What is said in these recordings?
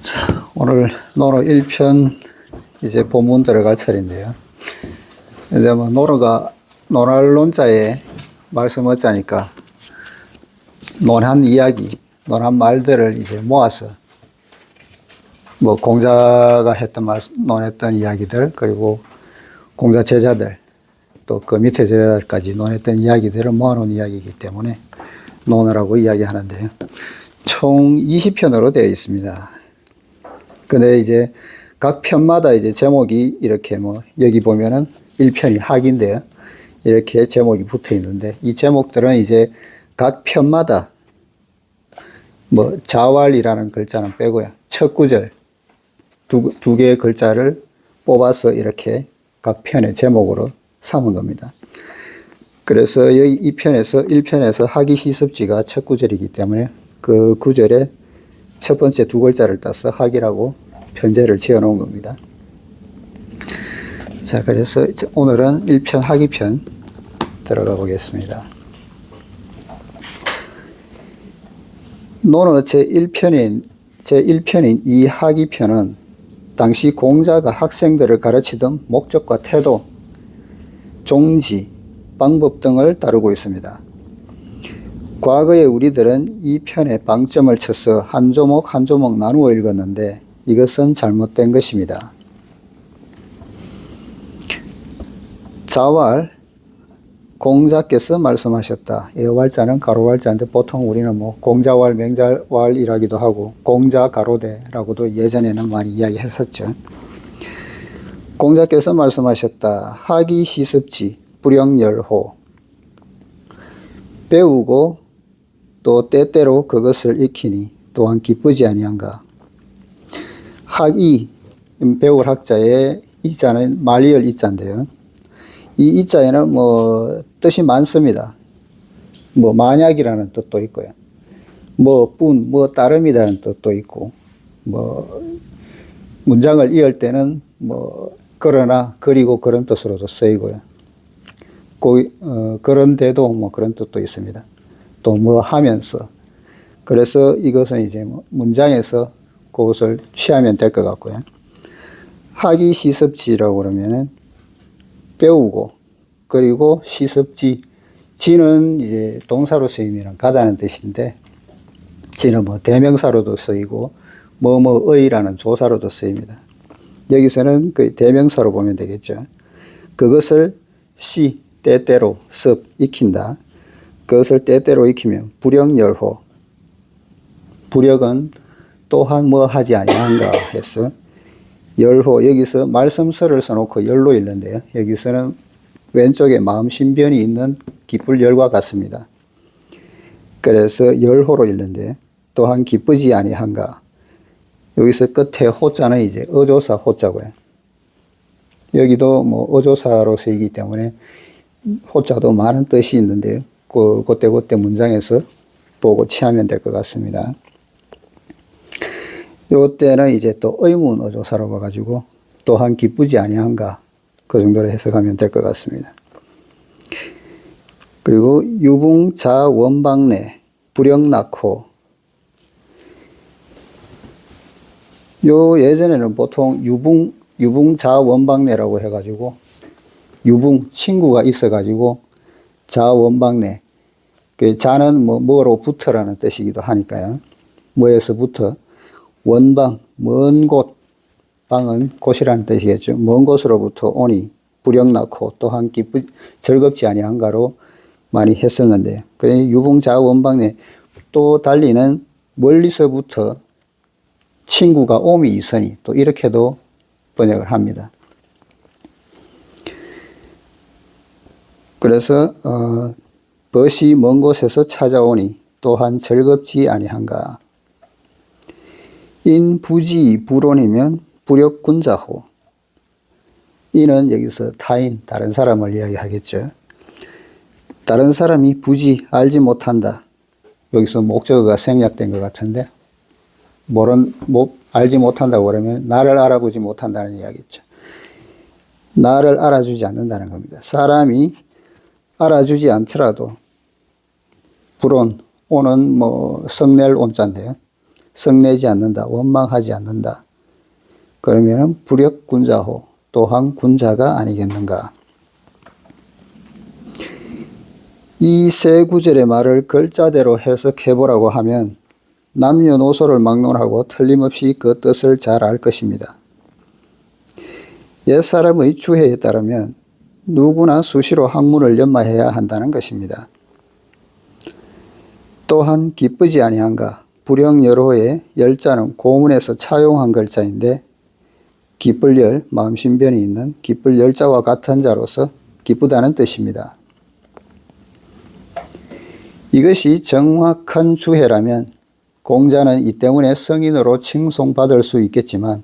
자, 오늘 노노 1편 이제 본문 들어갈 차례인데요. 이제 뭐 노노가 논할론자에 말씀 어짜니까 논한 이야기, 논한 말들을 이제 모아서 뭐 공자가 논했던 이야기들, 그리고 공자 제자들, 또 그 밑에 제자들까지 논했던 이야기들을 모아놓은 이야기이기 때문에 논어라고 이야기하는데요. 총 20편으로 되어 있습니다. 근데 이제 각 편마다 이제 제목이 이렇게 뭐 여기 보면은 1편이 학인데요. 이렇게 제목이 붙어 있는데 이 제목들은 이제 각 편마다 뭐 자왈이라는 글자는 빼고요. 첫 구절 두 개의 글자를 뽑아서 이렇게 각 편의 제목으로 삼은 겁니다. 그래서 여기 이 편에서 1편에서 학이 시습지가 첫 구절이기 때문에 그 구절에 첫 번째 두 글자를 따서 학이라고 편제를 지어 놓은 겁니다. 자, 그래서 오늘은 1편 학이편 들어가 보겠습니다. 논어 제1편인 이 학이편은 당시 공자가 학생들을 가르치던 목적과 태도, 종지, 방법 등을 다루고 있습니다. 과거에 우리들은 이 편에 방점을 쳐서 한 조목 한 조목 나누어 읽었는데 이것은 잘못된 것입니다. 자왈, 공자께서 말씀하셨다. 이 왈자는 가로왈자인데 보통 우리는 뭐 공자왈, 맹자왈이라기도 하고 공자 가로대라고도 예전에는 많이 이야기했었죠. 공자께서 말씀하셨다. 학이 시습지, 불영열호. 배우고 또 때때로 그것을 익히니 또한 기쁘지 아니한가. 학이, 배울 학자의 이자는 말리을 이자인데요. 이 이자에는 뭐 뜻이 많습니다. 뭐 만약이라는 뜻도 있고요. 뭐 따름이라는 뜻도 있고, 뭐 문장을 이을 때는 뭐 그러나, 그리고 그런 뜻으로도 쓰이고요. 그런데도 뭐 그런 뜻도 있습니다. 또 뭐 하면서. 그래서 이것은 이제 뭐 문장에서 그것을 취하면 될 것 같고요. 학이 시습지라고 그러면은 배우고, 그리고 시습지. 지는 이제 동사로 쓰이면 가다는 뜻인데, 지는 뭐 대명사로도 쓰이고, 뭐뭐의라는 조사로도 쓰입니다. 여기서는 그 대명사로 보면 되겠죠. 그것을 때때로, 익힌다. 그것을 때때로 익히면 불영열호. 불역은 또한 뭐 하지 아니한가 해서 열호, 여기서 말씀서를 써놓고 열로 읽는데요. 여기서는 왼쪽에 마음 신변이 있는 기쁠 열과 같습니다. 그래서 열호로 읽는데 또한 기쁘지 아니한가. 여기서 끝에 호자는 이제 어조사 호자고요. 여기도 뭐 어조사로 쓰이기 때문에 호자도 많은 뜻이 있는데요. 그때 문장에서 보고 취하면 될 것 같습니다. 요때는 이제 또 의문 어조사로 봐가지고 또한 기쁘지 아니한가, 그 정도로 해석하면 될 것 같습니다. 그리고 유붕자 원방내 불영낙호. 요 예전에는 보통 유붕자 원방내라고 해가지고 유붕 친구가 있어가지고 자 원방내. 그 자는 뭐로부터라는 뜻이기도 하니까요. 뭐에서부터. 원방, 먼 곳, 방은 곳이라는 뜻이겠죠. 먼 곳으로부터 오니 불영낙호, 또한 즐겁지 아니한가로 많이 했었는데요. 그래서 유붕자 원방내, 또 달리는 멀리서부터 친구가 옴이 있으니, 또 이렇게도 번역을 합니다. 그래서 벗이 먼 곳에서 찾아오니 또한 즐겁지 아니한가. 인부지 불온이면 불역군자호. 인은 여기서 타인, 다른 사람을 이야기하겠죠. 다른 사람이 부지, 알지 못한다. 여기서 목적어가 생략된 것 같은데, 알지 못한다고 그러면 나를 알아보지 못한다는 이야기죠. 나를 알아주지 않는다는 겁니다. 사람이 알아주지 않더라도 불온, 오는 뭐 성낼 온자인데요. 성내지 않는다, 원망하지 않는다. 그러면은 불역군자호, 또한 군자가 아니겠는가. 이 세 구절의 말을 글자대로 해석해보라고 하면 남녀노소를 막론하고 틀림없이 그 뜻을 잘 알 것입니다. 옛사람의 주해에 따르면 누구나 수시로 학문을 연마해야 한다는 것입니다. 또한 기쁘지 아니한가, 불영여로의 열자는 고문에서 차용한 글자인데 기쁠 열, 마음신변이 있는 기쁠 열자와 같은 자로서 기쁘다는 뜻입니다. 이것이 정확한 주해라면 공자는 이 때문에 성인으로 칭송받을 수 있겠지만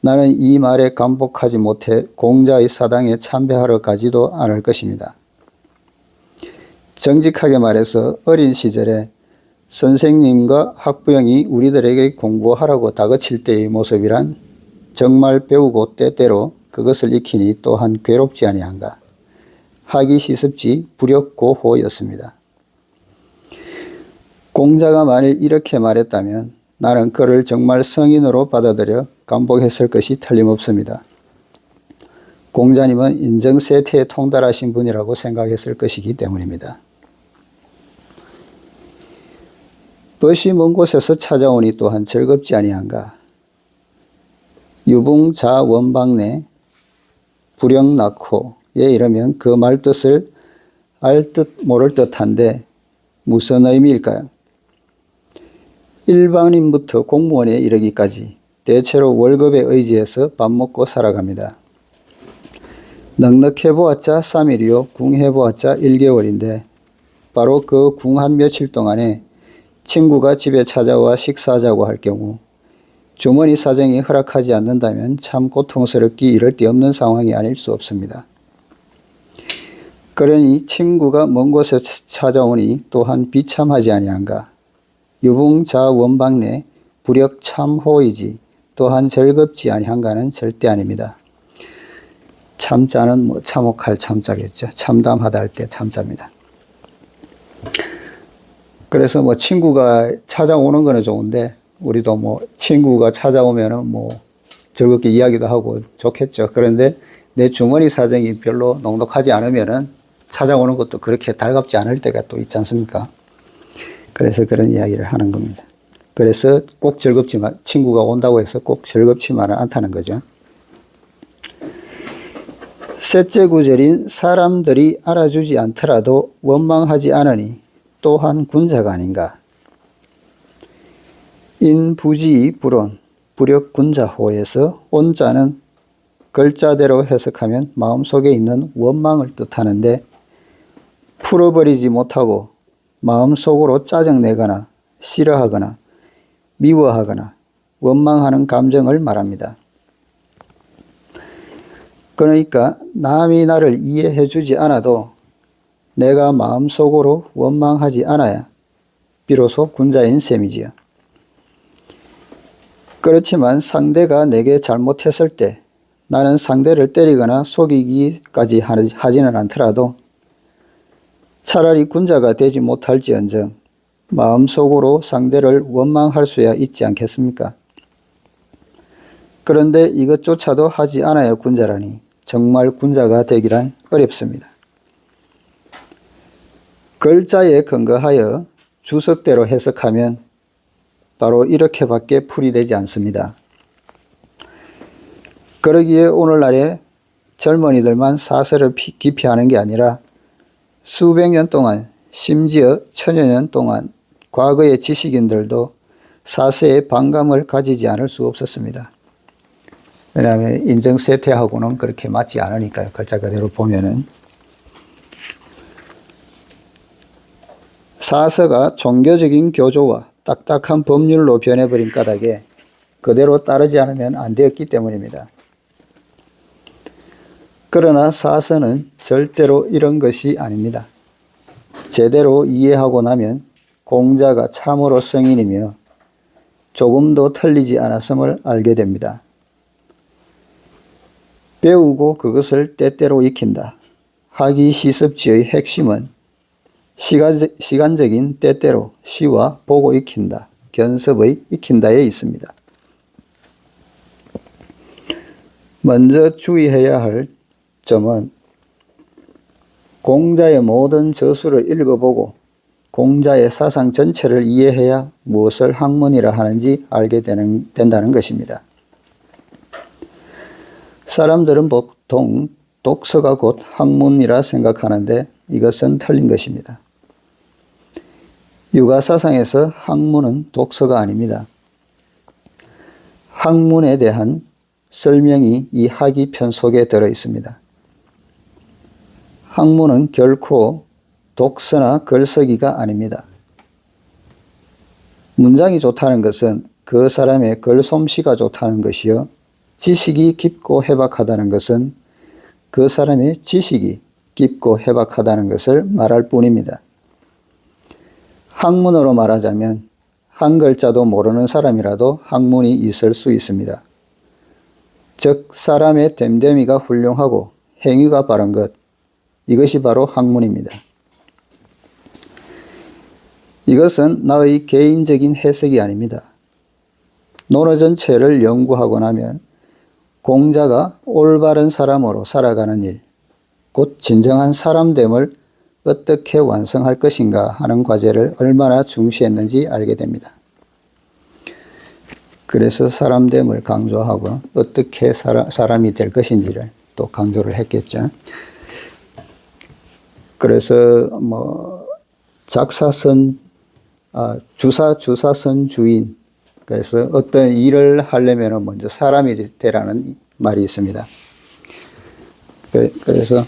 나는 이 말에 감복하지 못해 공자의 사당에 참배하러 가지도 않을 것입니다. 정직하게 말해서 어린 시절에 선생님과 학부형이 우리들에게 공부하라고 다그칠 때의 모습이란 정말 배우고 때때로 그것을 익히니 또한 괴롭지 아니한가. 하기 시습지 불역고호였습니다. 공자가 만일 이렇게 말했다면 나는 그를 정말 성인으로 받아들여 감복했을 것이 틀림없습니다. 공자님은 인정세태에 통달하신 분이라고 생각했을 것이기 때문입니다. 벗이 먼 곳에서 찾아오니 또한 즐겁지 아니한가. 유붕자원방내 불영낙호에 이르면 그 말뜻을 알 듯 모를 듯한데 무슨 의미일까요? 일반인부터 공무원에 이르기까지 대체로 월급에 의지해서 밥 먹고 살아갑니다. 넉넉해보았자 3일이요 궁해보았자 1개월인데 바로 그 궁 한 며칠 동안에 친구가 집에 찾아와 식사하자고 할 경우 주머니 사정이 허락하지 않는다면 참 고통스럽기 이를 데 없는 상황이 아닐 수 없습니다. 그러니 친구가 먼 곳에 찾아오니 또한 비참하지 아니한가. 유붕자원방내 불역참호이지 또한 즐겁지 아니한가는 절대 아닙니다. 참자는 뭐 참혹할 참자겠죠. 참담하다 할 때 참자입니다. 그래서 뭐 친구가 찾아오는 거는 좋은데 우리도 뭐 친구가 찾아오면은 뭐 즐겁게 이야기도 하고 좋겠죠. 그런데 내 주머니 사정이 별로 넉넉하지 않으면은 찾아오는 것도 그렇게 달갑지 않을 때가 또 있지 않습니까? 그래서 그런 이야기를 하는 겁니다. 그래서 꼭 즐겁지만 친구가 온다고 해서 꼭 즐겁지만은 않다는 거죠. 셋째 구절인 사람들이 알아주지 않더라도 원망하지 않으니 또한 군자가 아닌가. 인부지이 불온 불역군자호에서 온자는 글자대로 해석하면 마음속에 있는 원망을 뜻하는데 풀어버리지 못하고 마음속으로 짜증내거나 싫어하거나 미워하거나 원망하는 감정을 말합니다. 그러니까 남이 나를 이해해 주지 않아도 내가 마음속으로 원망하지 않아야 비로소 군자인 셈이지요. 그렇지만 상대가 내게 잘못했을 때 나는 상대를 때리거나 속이기까지 하지는 않더라도 차라리 군자가 되지 못할지언정 마음속으로 상대를 원망할 수야 있지 않겠습니까? 그런데 이것조차도 하지 않아야 군자라니 정말 군자가 되기란 어렵습니다. 글자에 근거하여 주석대로 해석하면 바로 이렇게밖에 풀이되지 않습니다. 그러기에 오늘날의 젊은이들만 사설을 깊이 하는 게 아니라 수백 년 동안 심지어 천여 년 동안 과거의 지식인들도 사세에 반감을 가지지 않을 수 없었습니다. 왜냐하면 인정세태하고는 그렇게 맞지 않으니까요. 글자 그대로 보면은. 사서가 종교적인 교조와 딱딱한 법률로 변해버린 까닭에 그대로 따르지 않으면 안 되었기 때문입니다. 그러나 사서는 절대로 이런 것이 아닙니다. 제대로 이해하고 나면 공자가 참으로 성인이며 조금도 틀리지 않았음을 알게 됩니다. 배우고 그것을 때때로 익힌다. 하기 시습지의 핵심은 시간적인 때때로 시와 보고 익힌다, 견습의 익힌다에 있습니다. 먼저 주의해야 할 점은 공자의 모든 저수를 읽어보고 공자의 사상 전체를 이해해야 무엇을 학문이라 하는지 알게 된다는 것입니다. 사람들은 보통 독서가 곧 학문이라 생각하는데 이것은 틀린 것입니다. 유가사상에서 학문은 독서가 아닙니다. 학문에 대한 설명이 이 학이편 속에 들어 있습니다. 학문은 결코 독서나 글쓰기가 아닙니다. 문장이 좋다는 것은 그 사람의 글솜씨가 좋다는 것이요, 지식이 깊고 해박하다는 것은 그 사람의 지식이 깊고 해박하다는 것을 말할 뿐입니다. 학문으로 말하자면 한 글자도 모르는 사람이라도 학문이 있을 수 있습니다. 즉 사람의 됨됨이가 훌륭하고 행위가 바른 것, 이것이 바로 학문입니다. 이것은 나의 개인적인 해석이 아닙니다. 논어 전체를 연구하고 나면 공자가 올바른 사람으로 살아가는 일, 곧 진정한 사람됨을 어떻게 완성할 것인가 하는 과제를 얼마나 중시했는지 알게 됩니다. 그래서 사람됨을 강조하고 어떻게 사람이 될 것인지를 또 강조를 했겠죠. 그래서 작사선, 주사선 주인, 그래서 어떤 일을 하려면 먼저 사람이 되라는 말이 있습니다. 그래서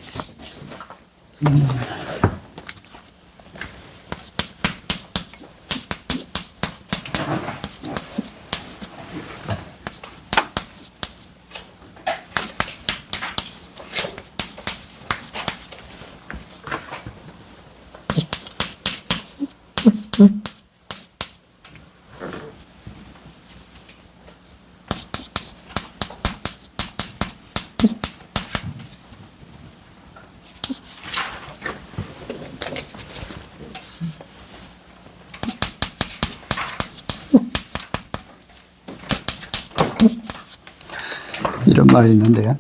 이런 말이 있는데요.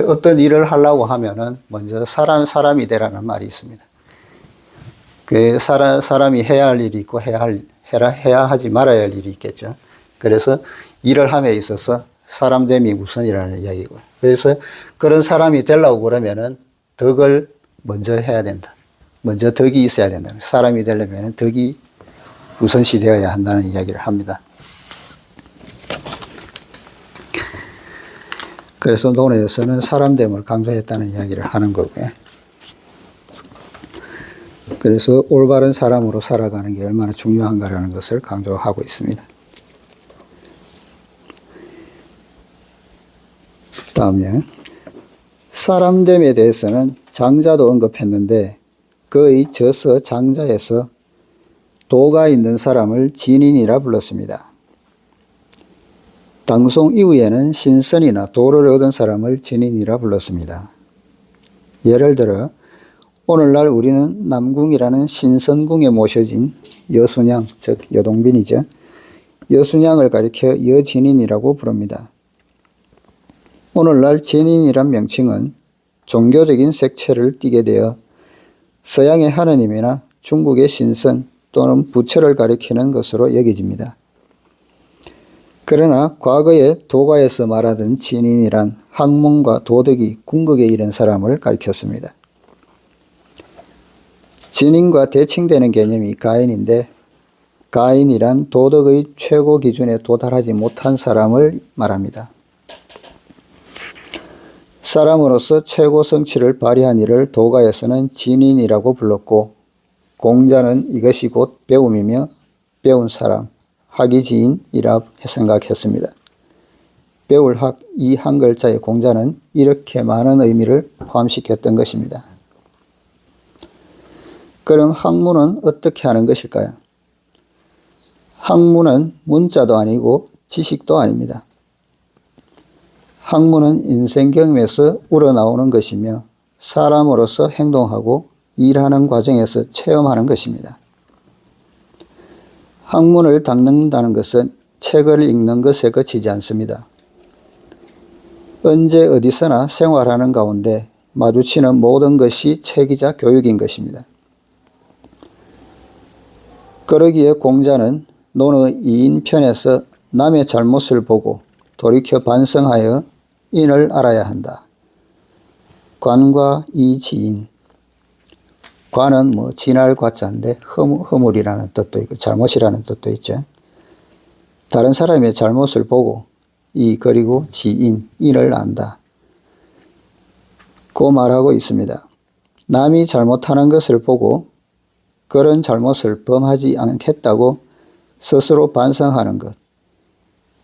어떤 일을 하려고 하면은 먼저 사람이 되라는 말이 있습니다. 사람이 해야 할 일이 있고 해야 하지 말아야 할 일이 있겠죠. 그래서 일을 함에 있어서 사람됨이 우선이라는 이야기고요. 그래서 그런 사람이 되려고 그러면은 덕을 먼저 해야 된다. 먼저 덕이 있어야 된다. 사람이 되려면 덕이 우선시 되어야 한다는 이야기를 합니다. 그래서 논어에서는 사람됨을 강조했다는 이야기를 하는 거고요. 그래서 올바른 사람으로 살아가는 게 얼마나 중요한가라는 것을 강조하고 있습니다. 다음에 사람됨에 대해서는 장자도 언급했는데 그의 저서 장자에서 도가 있는 사람을 진인이라 불렀습니다. 당송 이후에는 신선이나 도를 얻은 사람을 진인이라 불렀습니다. 예를 들어 오늘날 우리는 남궁이라는 신선궁에 모셔진 여순양, 즉 여동빈이죠. 여순양을 가리켜 여진인이라고 부릅니다. 오늘날 진인이란 명칭은 종교적인 색채를 띠게 되어 서양의 하느님이나 중국의 신선 또는 부처를 가리키는 것으로 여겨집니다. 그러나 과거에 도가에서 말하던 진인이란 학문과 도덕이 궁극에 이른 사람을 가리켰습니다. 진인과 대칭되는 개념이 가인인데 가인이란 도덕의 최고 기준에 도달하지 못한 사람을 말합니다. 사람으로서 최고 성취를 발휘한 이를 도가에서는 진인이라고 불렀고 공자는 이것이 곧 배움이며 배운 사람, 학이지인이라 생각했습니다. 배울 학, 이 한 글자의 공자는 이렇게 많은 의미를 포함시켰던 것입니다. 그럼 학문은 어떻게 하는 것일까요? 학문은 문자도 아니고 지식도 아닙니다. 학문은 인생 경험에서 우러나오는 것이며 사람으로서 행동하고 일하는 과정에서 체험하는 것입니다. 학문을 닦는다는 것은 책을 읽는 것에 그치지 않습니다. 언제 어디서나 생활하는 가운데 마주치는 모든 것이 책이자 교육인 것입니다. 그러기에 공자는 논의 2인 편에서 남의 잘못을 보고 돌이켜 반성하여 인을 알아야 한다. 관과 이지인. 관은 진할 과자인데 허물이라는 뜻도 있고 잘못이라는 뜻도 있죠. 다른 사람의 잘못을 보고 그리고 지인, 인을 안다. 고 말하고 있습니다. 남이 잘못하는 것을 보고 그런 잘못을 범하지 않겠다고 스스로 반성하는 것.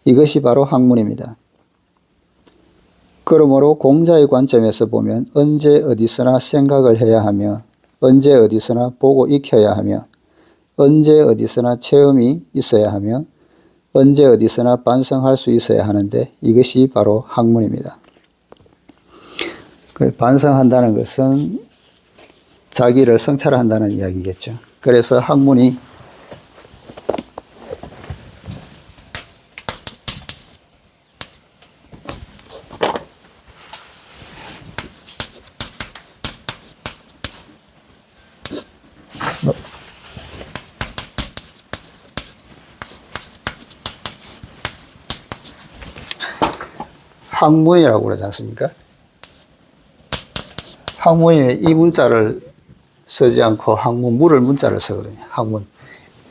이것이 바로 학문입니다. 그러므로 공자의 관점에서 보면 언제 어디서나 생각을 해야 하며 언제 어디서나 보고 익혀야 하며 언제 어디서나 체험이 있어야 하며 언제 어디서나 반성할 수 있어야 하는데 이것이 바로 학문입니다. 반성한다는 것은 자기를 성찰한다는 이야기겠죠. 그래서 학문이 학문이라고 그러지 않습니까? 학문이 이 문자를 쓰지 않고 학문, 물을 문자를 쓰거든요. 학문.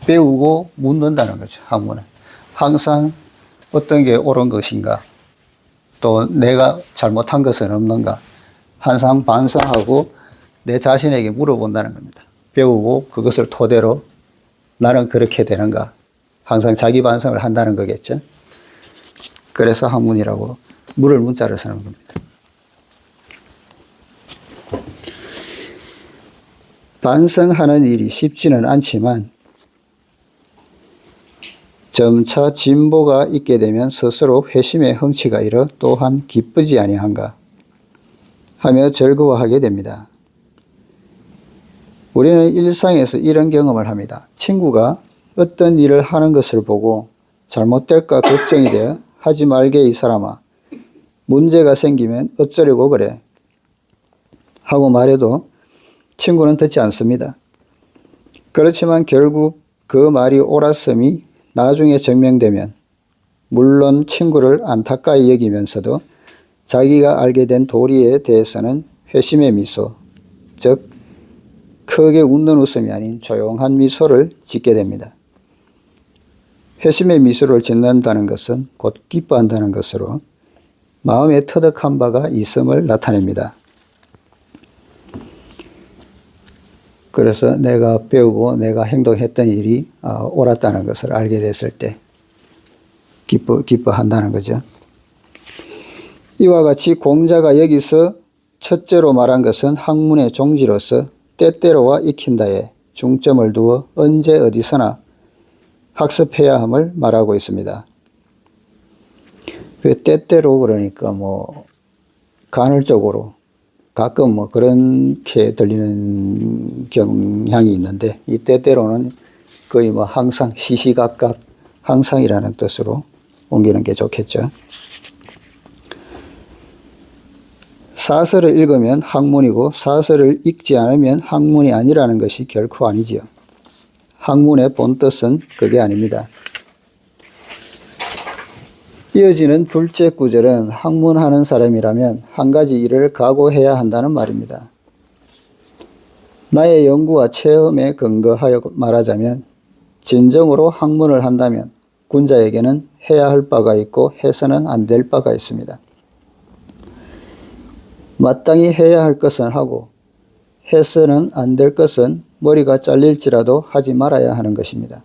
배우고 묻는다는 거죠. 학문은. 항상 어떤 게 옳은 것인가, 또 내가 잘못한 것은 없는가, 항상 반성하고 내 자신에게 물어본다는 겁니다. 배우고 그것을 토대로 나는 그렇게 되는가, 항상 자기 반성을 한다는 거겠죠. 그래서 학문이라고 물을 문자를 쓰는 겁니다. 반성하는 일이 쉽지는 않지만 점차 진보가 있게 되면 스스로 회심의 흥치가 일어 또한 기쁘지 아니한가 하며 즐거워하게 됩니다. 우리는 일상에서 이런 경험을 합니다. 친구가 어떤 일을 하는 것을 보고 잘못될까 걱정이 되어 하지 말게 이 사람아, 문제가 생기면 어쩌려고 그래 하고 말해도 친구는 듣지 않습니다. 그렇지만 결국 그 말이 옳았음이 나중에 증명되면 물론 친구를 안타까이 여기면서도 자기가 알게 된 도리에 대해서는 회심의 미소, 즉 크게 웃는 웃음이 아닌 조용한 미소를 짓게 됩니다. 회심의 미소를 짓는다는 것은 곧 기뻐한다는 것으로 마음에 터득한 바가 있음을 나타냅니다. 그래서 내가 배우고 내가 행동했던 일이 옳았다는 것을 알게 됐을 때 기뻐한다는 거죠. 이와 같이 공자가 여기서 첫째로 말한 것은 학문의 종지로서 때때로와 익힌다에 중점을 두어 언제 어디서나 학습해야 함을 말하고 있습니다. 왜 때때로 그러니까 간헐적으로 가끔 그렇게 들리는 경향이 있는데 이 때때로는 거의 항상 시시각각 항상이라는 뜻으로 옮기는 게 좋겠죠. 사설을 읽으면 학문이고 사설을 읽지 않으면 학문이 아니라는 것이 결코 아니지요. 학문의 본뜻은 그게 아닙니다. 이어지는 둘째 구절은 학문하는 사람이라면 한 가지 일을 각오해야 한다는 말입니다. 나의 연구와 체험에 근거하여 말하자면 진정으로 학문을 한다면 군자에게는 해야 할 바가 있고 해서는 안 될 바가 있습니다. 마땅히 해야 할 것은 하고 해서는 안 될 것은 머리가 잘릴지라도 하지 말아야 하는 것입니다.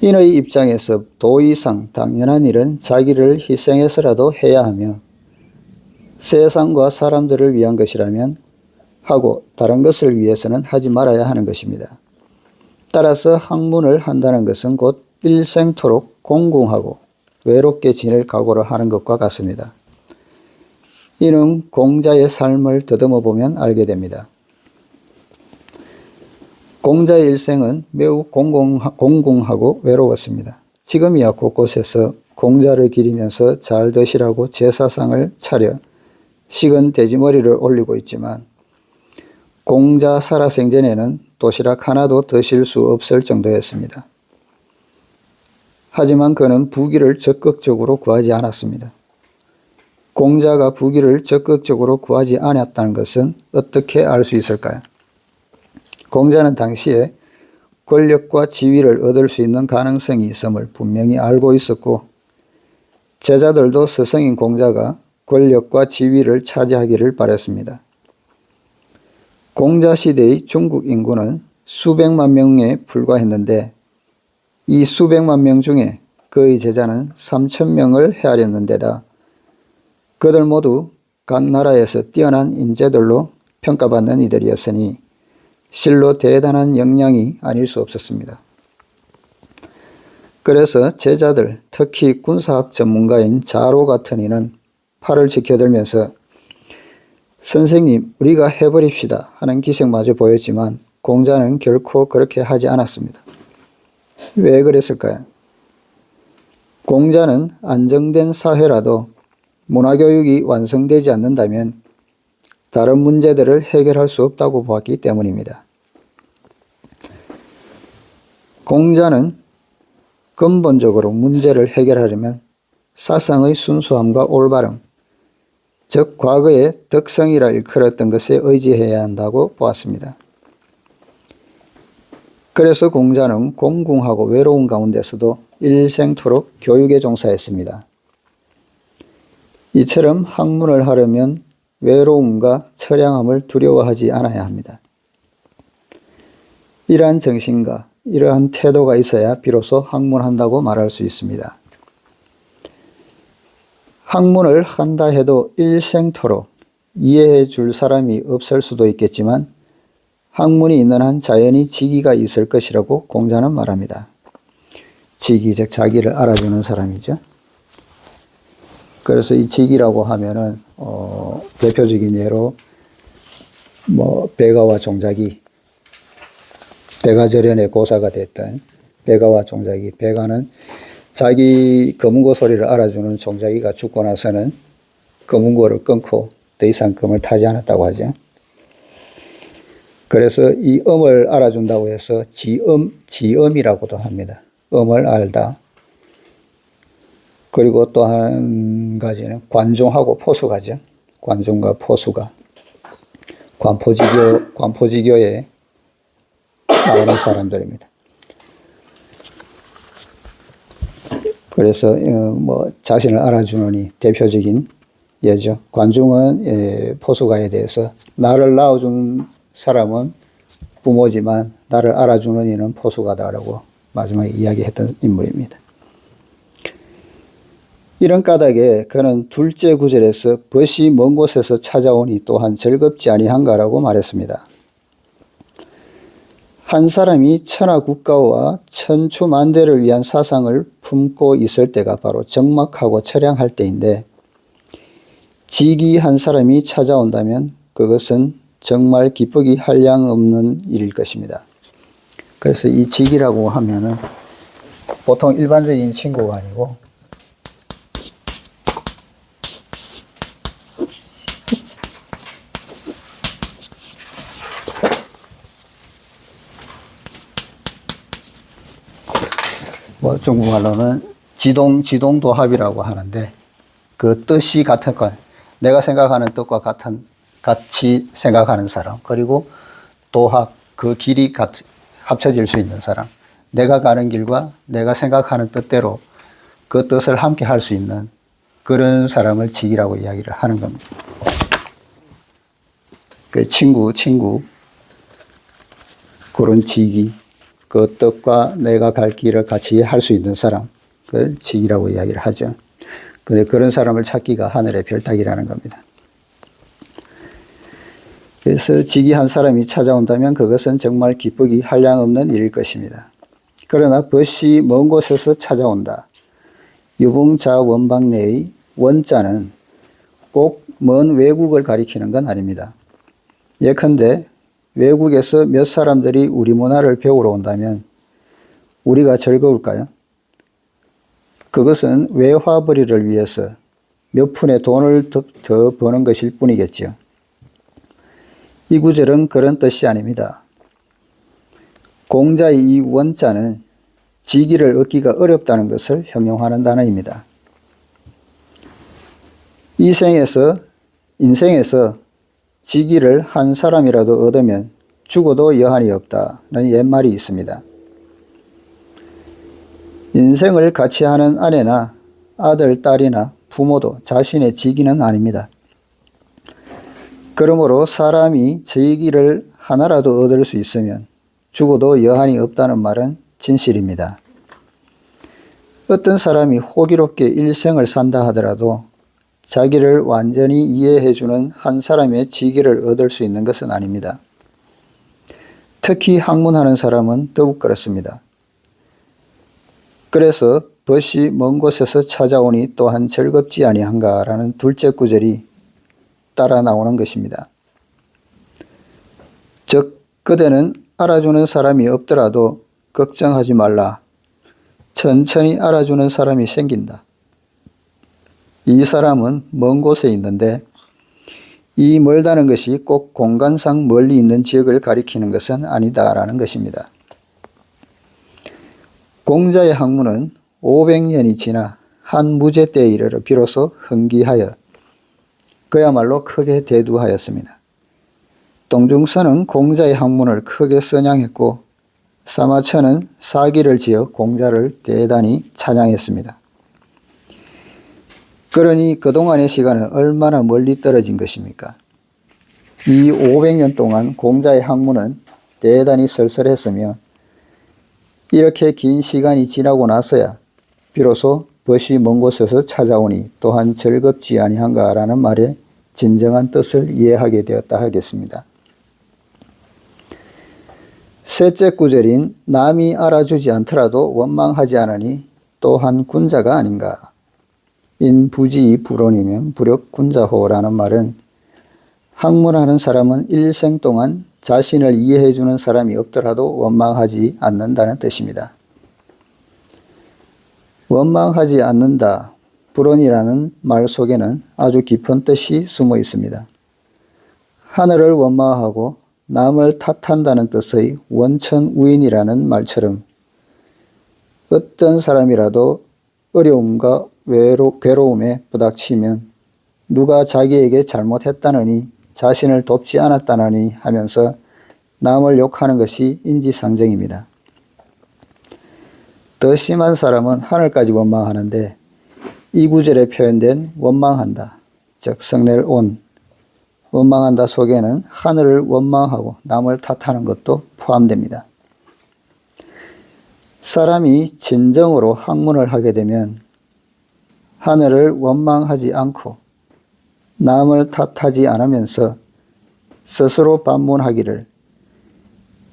인의 입장에서 도의상 당연한 일은 자기를 희생해서라도 해야 하며 세상과 사람들을 위한 것이라면 하고 다른 것을 위해서는 하지 말아야 하는 것입니다. 따라서 학문을 한다는 것은 곧 일생토록 공공하고 외롭게 지낼 각오를 하는 것과 같습니다. 이는 공자의 삶을 더듬어 보면 알게 됩니다. 공자의 일생은 매우 공공하고 외로웠습니다. 지금이야 곳곳에서 공자를 기리면서 잘 드시라고 제사상을 차려 식은 돼지머리를 올리고 있지만 공자 살아생전에는 도시락 하나도 드실 수 없을 정도였습니다. 하지만 그는 부귀를 적극적으로 구하지 않았습니다. 공자가 부귀를 적극적으로 구하지 않았다는 것은 어떻게 알 수 있을까요? 공자는 당시에 권력과 지위를 얻을 수 있는 가능성이 있음을 분명히 알고 있었고 제자들도 스승인 공자가 권력과 지위를 차지하기를 바랬습니다. 공자 시대의 중국 인구는 수백만 명에 불과했는데 이 수백만 명 중에 그의 제자는 3,000명을 헤아렸는 데다 그들 모두 각 나라에서 뛰어난 인재들로 평가받는 이들이었으니 실로 대단한 역량이 아닐 수 없었습니다. 그래서 제자들, 특히 군사학 전문가인 자로 같은 이는 팔을 지켜들면서 선생님, 우리가 해버립시다 하는 기색마저 보였지만 공자는 결코 그렇게 하지 않았습니다. 왜 그랬을까요? 공자는 안정된 사회라도 문화교육이 완성되지 않는다면 다른 문제들을 해결할 수 없다고 보았기 때문입니다. 공자는 근본적으로 문제를 해결하려면 사상의 순수함과 올바름, 즉 과거의 덕성이라 일컬었던 것에 의지해야 한다고 보았습니다. 그래서 공자는 공궁하고 외로운 가운데서도 일생토록 교육에 종사했습니다. 이처럼 학문을 하려면 외로움과 처량함을 두려워하지 않아야 합니다. 이러한 정신과 이러한 태도가 있어야 비로소 학문한다고 말할 수 있습니다. 학문을 한다 해도 일생토록 이해해 줄 사람이 없을 수도 있겠지만 학문이 있는 한 자연히 직위가 있을 것이라고 공자는 말합니다. 직위, 즉 자기를 알아주는 사람이죠. 그래서 이 직위라고 하면은 대표적인 예로 배가와 종자기, 배가절연의 고사가 됐던 배가와 종자기, 배가는 자기 검은고 소리를 알아주는 종자기가 죽고 나서는 검은고를 끊고 더 이상 검을 타지 않았다고 하죠. 그래서 이 음을 알아준다고 해서 지음이라고도 합니다. 음을 알다. 그리고 또 한 가지는 관종하고 포수가죠. 관종과 포수가 관포지교에 나오는 사람들입니다. 그래서 자신을 알아주느니 대표적인 예죠. 관중은 포수가에 대해서 나를 낳아준 사람은 부모지만 나를 알아주는 이는 포수가다라고 마지막에 이야기했던 인물입니다. 이런 까닭에 그는 둘째 구절에서 벗이 먼 곳에서 찾아오니 또한 즐겁지 아니한가라고 말했습니다. 한 사람이 천하 국가와 천추만대를 위한 사상을 품고 있을 때가 바로 적막하고 처량할 때인데 직이 한 사람이 찾아온다면 그것은 정말 기쁘기 한량없는 일일 것입니다. 그래서 이 직이라고 하면은 보통 일반적인 친구가 아니고 중국말로는 지동도합이라고 하는데 그 뜻이 같은 것, 내가 생각하는 뜻과 같이 생각하는 사람, 그리고 도합, 그 길이 합쳐질 수 있는 사람, 내가 가는 길과 내가 생각하는 뜻대로 그 뜻을 함께 할 수 있는 그런 사람을 직이라고 이야기를 하는 겁니다. 그 친구, 그런 직이, 그 뜻과 내가 갈 길을 같이 할 수 있는 사람, 그걸 직이라고 이야기를 하죠. 근데 그런 사람을 찾기가 하늘의 별따기라는 겁니다. 그래서 직이 한 사람이 찾아온다면 그것은 정말 기쁘기 한량없는 일일 것입니다. 그러나 벗이 먼 곳에서 찾아온다. 유붕자원방 내의 원자는 꼭 먼 외국을 가리키는 건 아닙니다. 예컨대 외국에서 몇 사람들이 우리 문화를 배우러 온다면 우리가 즐거울까요? 그것은 외화벌이를 위해서 몇 푼의 돈을 더 버는 것일 뿐이겠지요. 이 구절은 그런 뜻이 아닙니다. 공자의 이 원자는 직위를 얻기가 어렵다는 것을 형용하는 단어입니다. 인생에서 직위를 한 사람이라도 얻으면 죽어도 여한이 없다는 옛말이 있습니다. 인생을 같이 하는 아내나 아들, 딸이나 부모도 자신의 직위는 아닙니다. 그러므로 사람이 직위를 하나라도 얻을 수 있으면 죽어도 여한이 없다는 말은 진실입니다. 어떤 사람이 호기롭게 일생을 산다 하더라도 자기를 완전히 이해해주는 한 사람의 직위를 얻을 수 있는 것은 아닙니다. 특히 학문하는 사람은 더욱 그렇습니다. 그래서 벗이 먼 곳에서 찾아오니 또한 즐겁지 아니한가라는 둘째 구절이 따라 나오는 것입니다. 즉 그대는 알아주는 사람이 없더라도 걱정하지 말라. 천천히 알아주는 사람이 생긴다. 이 사람은 먼 곳에 있는데 이 멀다는 것이 꼭 공간상 멀리 있는 지역을 가리키는 것은 아니다라는 것입니다. 공자의 학문은 500년이 지나 한 무제 때에 이르러 비로소 흥기하여 그야말로 크게 대두하였습니다. 동중서는 공자의 학문을 크게 선양했고 사마천은 사기를 지어 공자를 대단히 찬양했습니다. 그러니 그동안의 시간은 얼마나 멀리 떨어진 것입니까? 이 500년 동안 공자의 학문은 대단히 설설했으며 이렇게 긴 시간이 지나고 나서야 비로소 벗이 먼 곳에서 찾아오니 또한 즐겁지 아니한가라는 말의 진정한 뜻을 이해하게 되었다 하겠습니다. 셋째 구절인 남이 알아주지 않더라도 원망하지 않으니 또한 군자가 아닌가. 인부지 불온이면 불역군자호라는 말은 학문하는 사람은 일생 동안 자신을 이해해주는 사람이 없더라도 원망하지 않는다는 뜻입니다. 원망하지 않는다, 불온이라는 말 속에는 아주 깊은 뜻이 숨어 있습니다. 하늘을 원망하고 남을 탓한다는 뜻의 원천우인이라는 말처럼 어떤 사람이라도 어려움과 괴로움에 부닥치면 누가 자기에게 잘못했다느니 자신을 돕지 않았다느니 하면서 남을 욕하는 것이 인지상정입니다. 더 심한 사람은 하늘까지 원망하는데 이 구절에 표현된 원망한다, 즉 성낼 온, 원망한다 속에는 하늘을 원망하고 남을 탓하는 것도 포함됩니다. 사람이 진정으로 학문을 하게 되면 하늘을 원망하지 않고 남을 탓하지 않으면서 스스로 반문하기를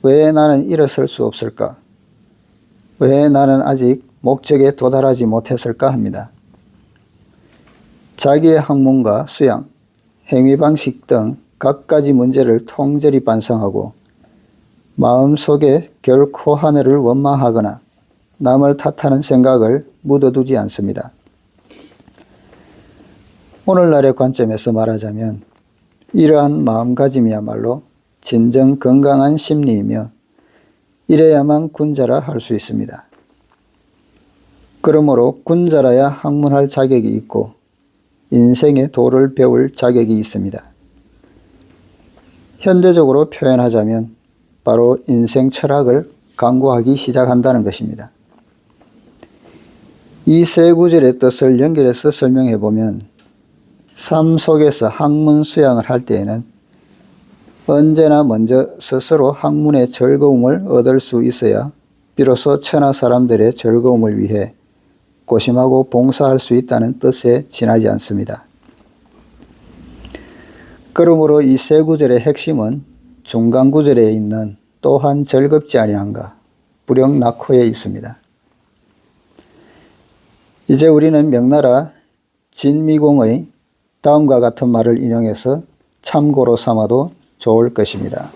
왜 나는 일어설 수 없을까? 왜 나는 아직 목적에 도달하지 못했을까 합니다. 자기의 학문과 수양, 행위 방식 등 갖가지 문제를 통절히 반성하고 마음속에 결코 하늘을 원망하거나 남을 탓하는 생각을 묻어두지 않습니다. 오늘날의 관점에서 말하자면 이러한 마음가짐이야말로 진정 건강한 심리이며 이래야만 군자라 할 수 있습니다. 그러므로 군자라야 학문할 자격이 있고 인생의 도를 배울 자격이 있습니다. 현대적으로 표현하자면 바로 인생 철학을 강구하기 시작한다는 것입니다. 이 세 구절의 뜻을 연결해서 설명해 보면 삶 속에서 학문 수양을 할 때에는 언제나 먼저 스스로 학문의 즐거움을 얻을 수 있어야 비로소 천하 사람들의 즐거움을 위해 고심하고 봉사할 수 있다는 뜻에 지나지 않습니다. 그러므로 이 세 구절의 핵심은 중간 구절에 있는 또한 즐겁지 아니한가 불역낙호에 있습니다. 이제 우리는 명나라 진미공의 다음과 같은 말을 인용해서 참고로 삼아도 좋을 것입니다.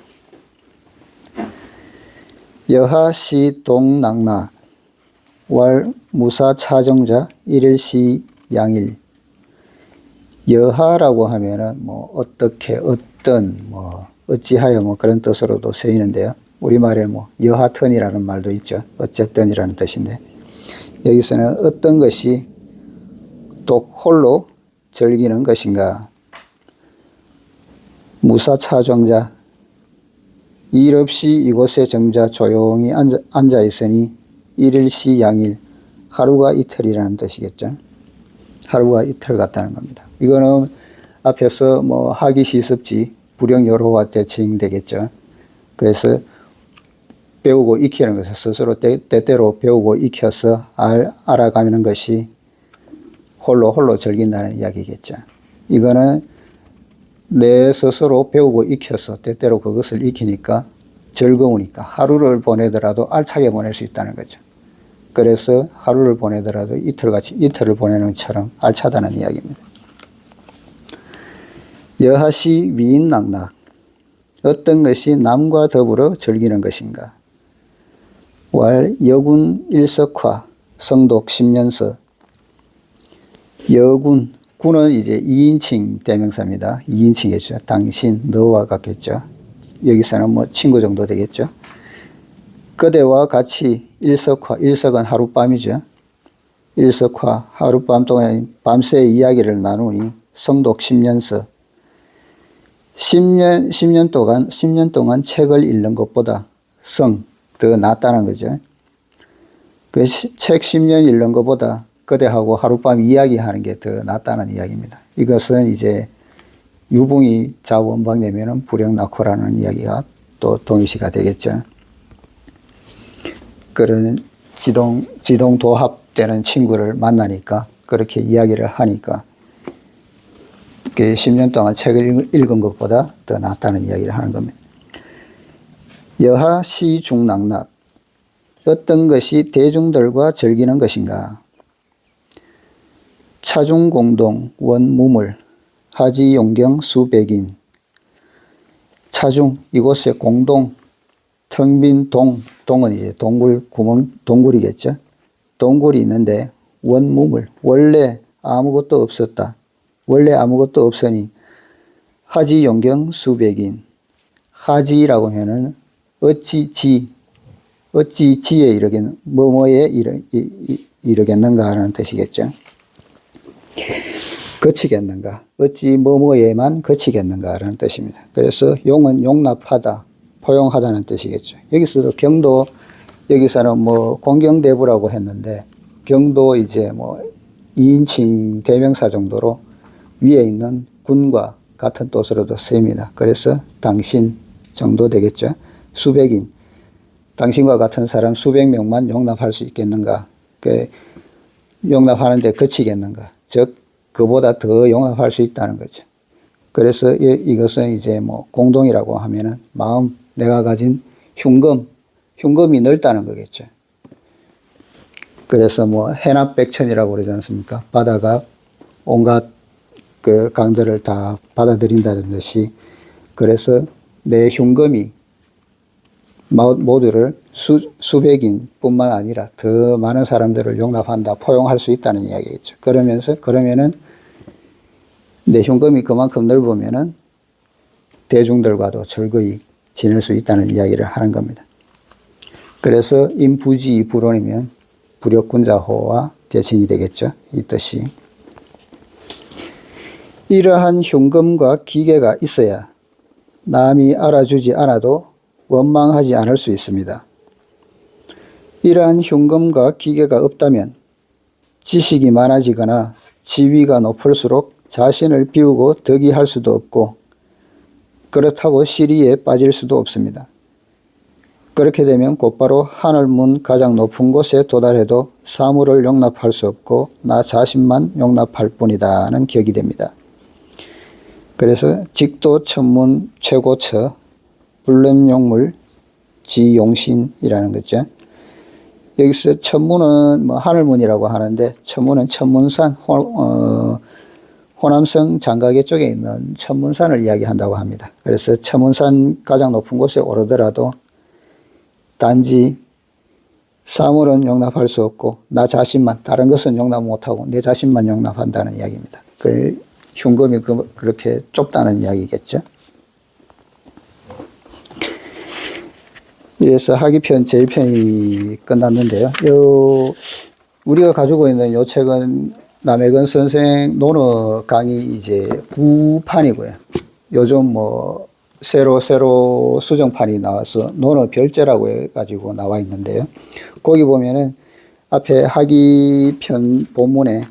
여하시 동낙나 왈 무사차정자 일일시 양일. 여하라고 하면은 뭐 어떻게 어떤 뭐 어찌하여 뭐 그런 뜻으로도 쓰이는데요. 우리말에 뭐 여하튼이라는 말도 있죠. 어쨌든이라는 뜻인데 여기서는 어떤 것이 독 홀로 즐기는 것인가. 무사차정자 일 없이 이곳에 정자 조용히 앉아 있으니 일일시 양일 하루가 이틀이라는 뜻이겠죠. 하루가 이틀 같다는 겁니다. 이거는 앞에서 뭐 하기 시습지 불영여로와 대칭되겠죠. 그래서 배우고 익히는 것을 스스로 때때로 배우고 익혀서 알아가는 것이 홀로 즐긴다는 이야기겠죠. 이거는 내 스스로 배우고 익혀서 때때로 그것을 익히니까 즐거우니까 하루를 보내더라도 알차게 보낼 수 있다는 거죠. 그래서 하루를 보내더라도 이틀을 보내는 것처럼 알차다는 이야기입니다. 여하시 위인낙낙 어떤 것이 남과 더불어 즐기는 것인가. 왈 여군 일석화 성독 10년서 여군 군은 이제 2인칭 대명사입니다. 2인칭이죠. 당신, 너와 같겠죠. 여기서는 뭐 친구 정도 되겠죠. 그대와 같이 일석화, 일석은 하룻밤이죠. 일석화, 하룻밤 동안 밤새 이야기를 나누니 성독 10년서 10년 동안 책을 읽는 것보다 더 낫다는 거죠. 그 책 10년 읽는 것보다 그대하고 하룻밤 이야기하는 게 더 낫다는 이야기입니다. 이것은 이제 유붕이 자원방되면은 불영낙호라는 이야기가 또 동의시가 되겠죠. 그런 지동도합되는 친구를 만나니까 그렇게 이야기를 하니까 10년 동안 책을 읽은 것보다 더 낫다는 이야기를 하는 겁니다. 여하 시중낙낙 어떤 것이 대중들과 즐기는 것인가. 차중공동 원무물 하지용경 수백인 차중 이곳에 공동 텅 빈 동은 이제 동굴이겠죠. 동굴이 있는데 원무물 원래 아무것도 없었다. 원래 아무것도 없으니 하지용경 수백인 하지라고 하면은 어찌지에 이르겠 뭐뭐에 이르겠는가 하는 뜻이겠죠. 그치겠는가 어찌 뭐뭐에만 그치겠는가 라는 뜻입니다. 그래서 용은 용납하다 포용하다는 뜻이겠죠. 여기서도 경도 여기서는 뭐 공경대부라고 했는데 경도 이제 뭐 2인칭 대명사 정도로 위에 있는 군과 같은 뜻으로도 쓰입니다. 그래서 당신 정도 되겠죠. 수백인 당신과 같은 사람 수백 명만 용납할 수 있겠는가. 용납하는데 그치겠는가. 즉 그보다 더 용납할 수 있다는 거죠. 그래서 이것은 이제 뭐 공동이라고 하면은 마음 내가 가진 흉금이 넓다는 거겠죠. 그래서 뭐 해납백천이라고 그러지 않습니까? 바다가 온갖 그 강들을 다 받아들인다는 듯이 그래서 내 흉금이 모두를 수백인 뿐만 아니라 더 많은 사람들을 용납한다, 포용할 수 있다는 이야기겠죠. 그러면은 내 흉금이 그만큼 넓으면은 대중들과도 즐거이 지낼 수 있다는 이야기를 하는 겁니다. 그래서 인부지 불원이면 불역군자호와 대칭이 되겠죠. 이 뜻이. 이러한 흉금과 기계가 있어야 남이 알아주지 않아도 원망하지 않을 수 있습니다. 이러한 흉금과 기계가 없다면 지식이 많아지거나 지위가 높을수록 자신을 비우고 덕이할 수도 없고 그렇다고 시리에 빠질 수도 없습니다. 그렇게 되면 곧바로 하늘문 가장 높은 곳에 도달해도 사물을 용납할 수 없고 나 자신만 용납할 뿐이다는 격이 됩니다. 그래서 직도 천문 최고처 불름용물 지용신이라는 거죠. 여기서 천문은 뭐 하늘문이라고 하는데 천문은 천문산 호남성 장가계 쪽에 있는 천문산을 이야기한다고 합니다. 그래서 천문산 가장 높은 곳에 오르더라도 단지 사물은 용납할 수 없고 나 자신만, 다른 것은 용납 못하고 내 자신만 용납한다는 이야기입니다. 그 흉금이 그렇게 좁다는 이야기겠죠. 이래서 하기편 제1편이 끝났는데요. 우리가 가지고 있는 요 책은 남해근 선생 논어 강의 이제 9판이고요. 요즘 뭐 새로 수정판이 나와서 논어 별제라고 해가지고 나와 있는데요. 거기 보면은 앞에 하기편 본문에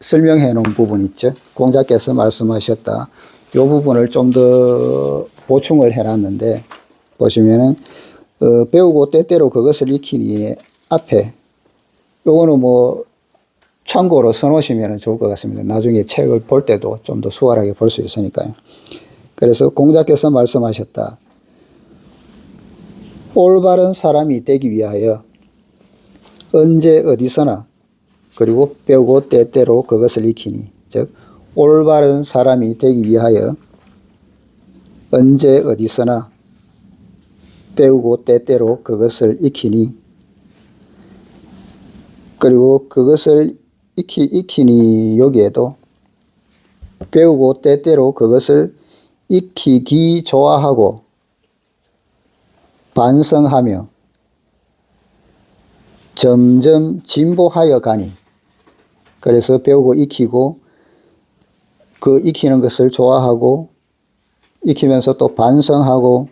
설명해 놓은 부분 있죠. 공자께서 말씀하셨다. 요 부분을 좀 더 보충을 해 놨는데 보시면은 배우고 때때로 그것을 익히니 앞에 요거는 뭐 참고로 써놓으시면 좋을 것 같습니다. 나중에 책을 볼 때도 좀 더 수월하게 볼 수 있으니까요. 그래서 공자께서 말씀하셨다. 올바른 사람이 되기 위하여 언제 어디서나 그리고 배우고 때때로 그것을 익히니, 즉 올바른 사람이 되기 위하여 언제 어디서나 배우고 때때로 그것을 익히니, 그리고 그것을 익히니 여기에도 배우고 때때로 그것을 익히기 좋아하고 반성하며 점점 진보하여 가니, 그래서 배우고 익히고 그 익히는 것을 좋아하고 익히면서 또 반성하고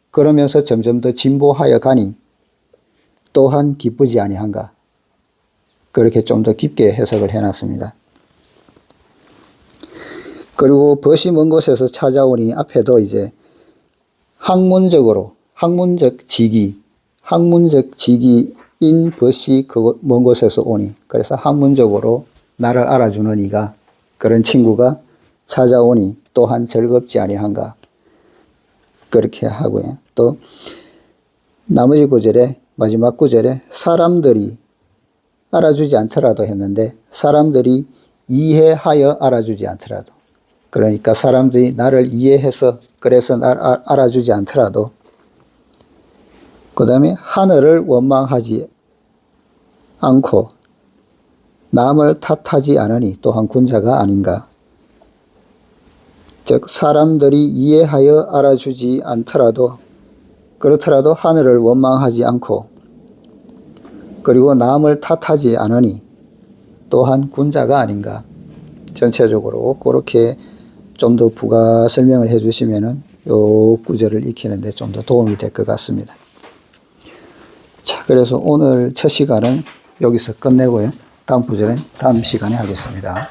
그러면서 점점 더 진보하여 가니 또한 기쁘지 아니한가. 그렇게 좀 더 깊게 해석을 해놨습니다. 그리고 벗이 먼 곳에서 찾아오니 앞에도 이제 학문적 직이인 벗이 먼 곳에서 오니, 그래서 학문적으로 나를 알아주는 이가, 그런 친구가 찾아오니 또한 즐겁지 아니한가. 그렇게 하고요. 또 나머지 구절에, 마지막 구절에 사람들이 알아주지 않더라도 했는데 사람들이 이해하여 알아주지 않더라도, 그러니까 사람들이 나를 이해해서 그래서 날 알아주지 않더라도, 그 다음에 하늘을 원망하지 않고 남을 탓하지 않으니 또한 군자가 아닌가. 즉 사람들이 이해하여 알아주지 않더라도, 그렇더라도 하늘을 원망하지 않고 그리고 남을 탓하지 않으니 또한 군자가 아닌가. 전체적으로 그렇게 좀 더 부가 설명을 해 주시면은 요 구절을 익히는데 좀 더 도움이 될 것 같습니다. 자, 그래서 오늘 첫 시간은 여기서 끝내고요. 다음 구절은 다음 시간에 하겠습니다.